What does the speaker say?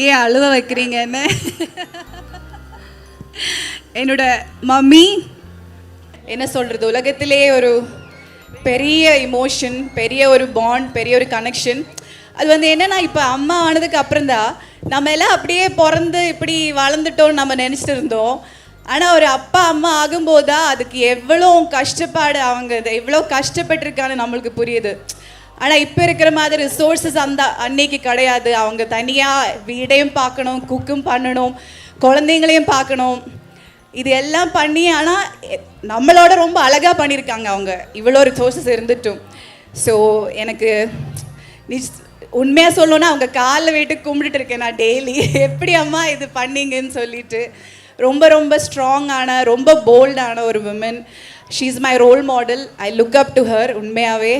ஏன் அழுவ வைக்கிறீங்க என்ன? என்னோட மம்மி என்ன சொல்கிறது, உலகத்திலே ஒரு பெரிய இமோஷன், பெரிய ஒரு பாண்ட், பெரிய ஒரு கனெக்ஷன். அது வந்து என்னென்னா, இப்போ அம்மா ஆனதுக்கு அப்புறம்தான் நம்ம எல்லாம் அப்படியே பிறந்து இப்படி வளர்ந்துட்டோன்னு நம்ம நினச்சிட்டு இருந்தோம். ஆனால் ஒரு அப்பா அம்மா ஆகும்போது தான் அதுக்கு எவ்வளோ கஷ்டப்பாடு, அவங்க எவ்வளோ கஷ்டப்பட்டிருக்கான்னு நம்மளுக்கு புரியுது. ஆனால் இப்போ இருக்கிற மாதிரி ரிசோர்ஸஸ் அந்த அன்னைக்கு கிடையாது. அவங்க தனியாக வீடையும் பார்க்கணும், குக்கும் பண்ணணும், குழந்தைங்களையும் பார்க்கணும், இது எல்லாம் பண்ணி. ஆனால் நம்மளோட ரொம்ப அழகாக பண்ணியிருக்காங்க அவங்க, இவ்வளோ ரிசோர்ஸஸ் இருந்துட்டும். ஸோ எனக்கு உண்மையாக சொல்லணுன்னா அவங்க காலில் விட்டு கும்பிட்டுட்டு இருக்கேன் நான் டெய்லி. எப்படி அம்மா இது பண்ணீங்கன்னு சொல்லிட்டு. ரொம்ப ரொம்ப ஸ்ட்ராங்கான, ரொம்ப போல்டான ஒரு women. She is my role model. I look up to her உண்மையாகவே.